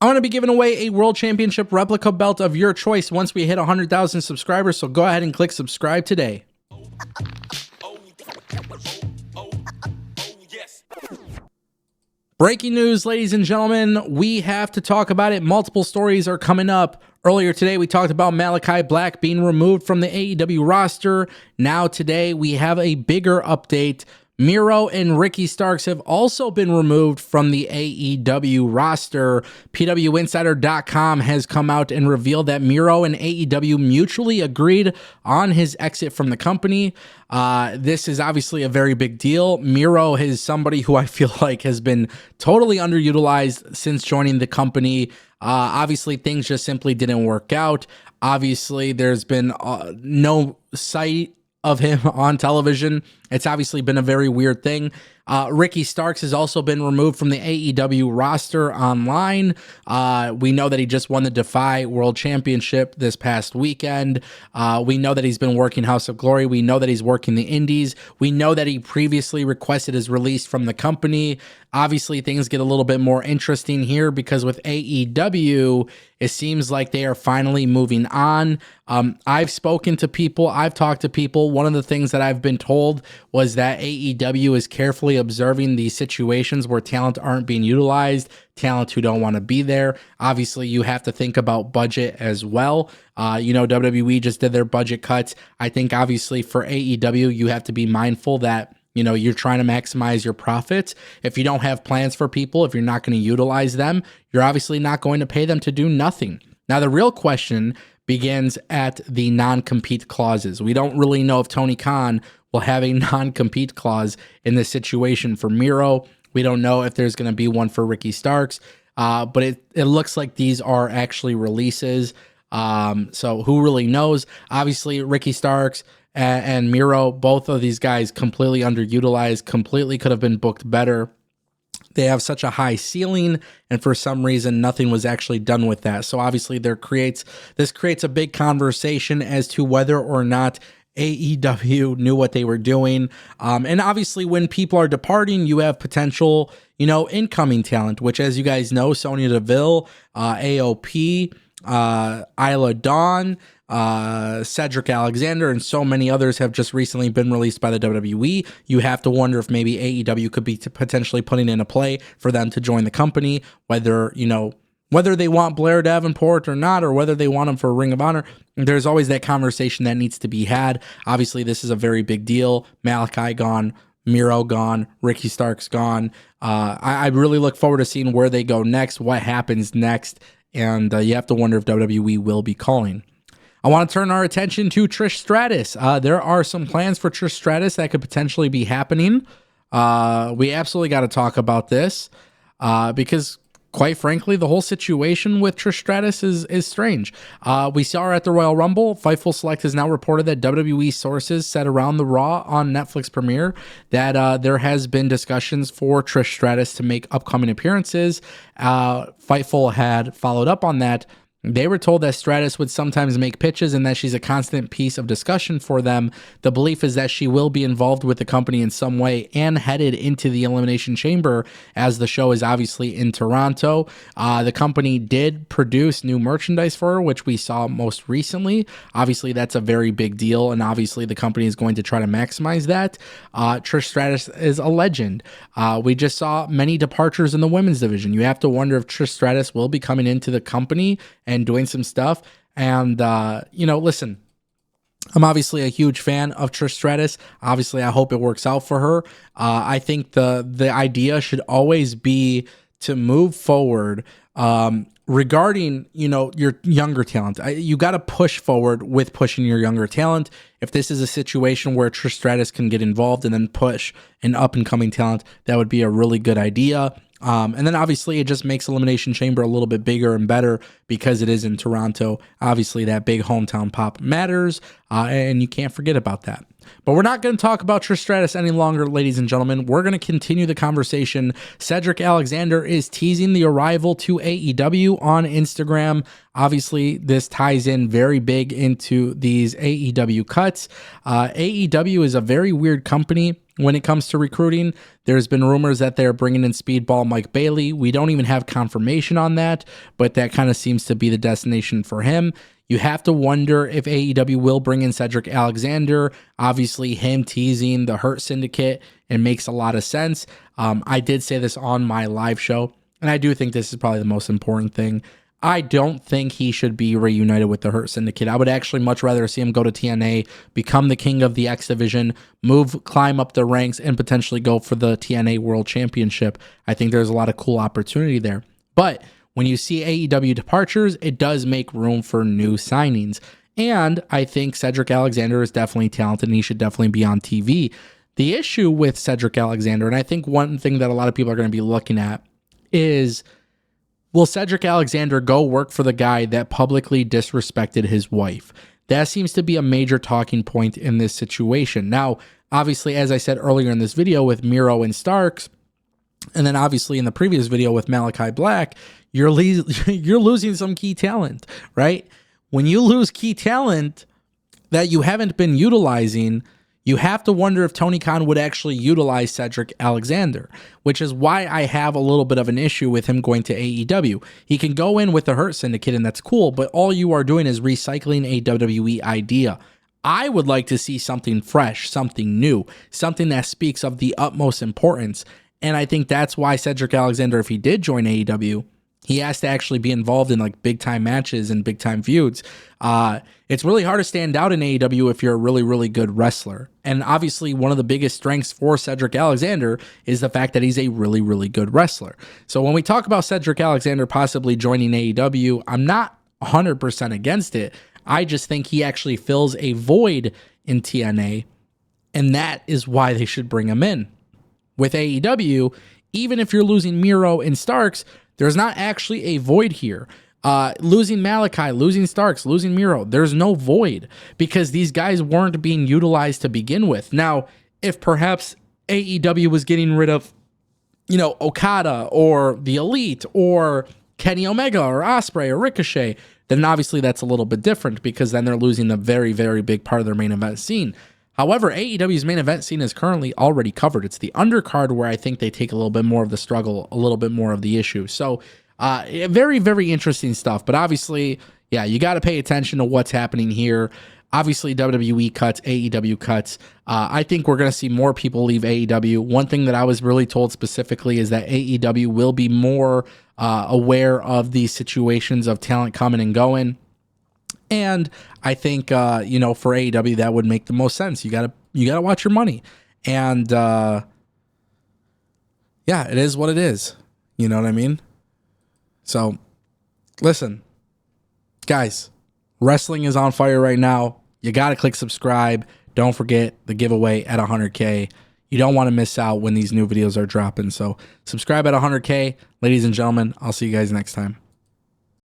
I'm going to be giving away a World Championship replica belt of your choice once we hit 100,000 subscribers, so go ahead and click subscribe today. Breaking news, ladies and gentlemen, we have to talk about it. Multiple stories are coming up. Earlier today, we talked about Malachi Black being removed from the AEW roster. Now today, we have a bigger update. Miro and Ricky Starks have also been removed from the AEW roster. PWInsider.com has come out and revealed that Miro and AEW mutually agreed on his exit from the company. This is obviously a very big deal. Miro is somebody who I feel like has been totally underutilized since joining the company. Obviously, things just simply didn't work out. Obviously, there's been no sight of him on television. It's obviously been a very weird thing. Ricky Starks has also been removed from the AEW roster online. We know that he just won the Defy World Championship this past weekend. We know that he's been working House of Glory. We know that he's working the Indies. We know that he previously requested his release from the company. Obviously, things get a little bit more interesting here because with AEW, it seems like they are finally moving on. I've spoken to people. I've talked to people. One of the things that I've been told was that AEW is carefully observing these situations where talent aren't being utilized, talent who don't want to be there. Obviously, you have to think about budget as well. WWE just did their budget cuts. I think obviously for AEW, you have to be mindful that you're trying to maximize your profits. If you don't have plans for people, if you're not going to utilize them, you're obviously not going to pay them to do nothing. Now, the real question begins at the non-compete clauses. We don't really know if Tony Khan will have a non-compete clause in this situation for Miro. We don't know if there's going to be one for Ricky Starks, but it looks like these are actually releases. So who really knows? Obviously, Ricky Starks and Miro, both of these guys completely underutilized, completely could have been booked better. They have such a high ceiling, and for some reason, nothing was actually done with that. So obviously, this creates a big conversation as to whether or not AEW knew what they were doing. And obviously, when people are departing, you have potential, incoming talent, which, as you guys know, Sonya Deville, AOP, Isla Dawn, Cedric Alexander, and so many others have just recently been released by the WWE. You have to wonder if maybe AEW could be potentially putting in a play for them to join the company, whether they want Blair Davenport or not, or whether they want him for Ring of Honor. There's always that conversation that needs to be had. Obviously, this is a very big deal. Malachi gone, Miro gone, Ricky Starks gone. I really look forward to seeing where they go next, what happens next, and you have to wonder if WWE will be calling. I want to turn our attention to Trish Stratus. There are some plans for Trish Stratus that could potentially be happening. We absolutely got to talk about this because, quite frankly, the whole situation with Trish Stratus is strange. We saw her at the Royal Rumble. Fightful Select has now reported that WWE sources said around the Raw on Netflix premiere that there has been discussions for Trish Stratus to make upcoming appearances. Fightful had followed up on that. They were told that Stratus would sometimes make pitches and that she's a constant piece of discussion for them. The belief is that she will be involved with the company in some way and headed into the Elimination Chamber, as the show is obviously in Toronto. The company did produce new merchandise for her, which we saw most recently. Obviously, that's a very big deal, and obviously the company is going to try to maximize that. Trish Stratus is a legend. We just saw many departures in the women's division. You have to wonder if Trish Stratus will be coming into the company and doing some stuff. And, listen, I'm obviously a huge fan of Trish Stratus. Obviously, I hope it works out for her. I think the idea should always be to move forward regarding, your younger talent. You got to push forward with pushing your younger talent. If this is a situation where Trish Stratus can get involved and then push an up-and-coming talent, that would be a really good idea. And then obviously it just makes Elimination Chamber a little bit bigger and better because it is in Toronto. Obviously that big hometown pop matters, and you can't forget about that. But we're not going to talk about Trish Stratus any longer, ladies and gentlemen. We're going to continue the conversation. Cedric Alexander is teasing the arrival to AEW on Instagram. Obviously, this ties in very big into these AEW cuts. AEW is a very weird company. when it comes to recruiting. There's been rumors that they're bringing in Speedball Mike Bailey. We don't even have confirmation on that, but that kind of seems to be the destination for him. You have to wonder if AEW will bring in Cedric Alexander. Obviously, him teasing the Hurt Syndicate, it makes a lot of sense. I did say this on my live show, and I do think this is probably the most important thing. I don't think he should be reunited with the Hurt Syndicate. I would actually much rather see him go to TNA, become the king of the X Division, climb up the ranks, and potentially go for the TNA World Championship. I think there's a lot of cool opportunity there. But when you see AEW departures, it does make room for new signings. And I think Cedric Alexander is definitely talented and he should definitely be on TV. The issue with Cedric Alexander, and I think one thing that a lot of people are going to be looking at is, will Cedric Alexander go work for the guy that publicly disrespected his wife? That seems to be a major talking point in this situation. Now, obviously, as I said earlier in this video with Miro and Starks, and then obviously in the previous video with Malachi Black, you're losing some key talent, right? When you lose key talent that you haven't been utilizing, you have to wonder if Tony Khan would actually utilize Cedric Alexander, which is why I have a little bit of an issue with him going to AEW. He can go in with the Hurt Syndicate, and that's cool, but all you are doing is recycling a WWE idea. I would like to see something fresh, something new, something that speaks of the utmost importance, and I think that's why Cedric Alexander, if he did join AEW, he has to actually be involved in like big time matches and big time feuds. It's really hard to stand out in AEW if you're a really, really good wrestler. And obviously one of the biggest strengths for Cedric Alexander is the fact that he's a really, really good wrestler. So when we talk about Cedric Alexander possibly joining AEW, I'm not 100% against it. I just think he actually fills a void in TNA, and that is why they should bring him in. With AEW, even if you're losing Miro and Starks, there's not actually a void here. Losing Malachi, losing Starks, losing Miro, there's no void because these guys weren't being utilized to begin with. Now, if perhaps AEW was getting rid of, Okada or the Elite or Kenny Omega or Ospreay or Ricochet, then obviously that's a little bit different because then they're losing the very, very big part of their main event scene. However, AEW's main event scene is currently already covered. It's the undercard where I think they take a little bit more of the struggle, a little bit more of the issue. So very, very interesting stuff. But obviously, yeah, you got to pay attention to what's happening here. Obviously, WWE cuts, AEW cuts. I think we're going to see more people leave AEW. One thing that I was really told specifically is that AEW will be more aware of these situations of talent coming and going. And I think, for AEW, that would make the most sense. You gotta watch your money. And, yeah, it is what it is. You know what I mean? So, listen, guys, wrestling is on fire right now. You got to click subscribe. Don't forget the giveaway at 100K. You don't want to miss out when these new videos are dropping. So, subscribe at 100K. Ladies and gentlemen, I'll see you guys next time.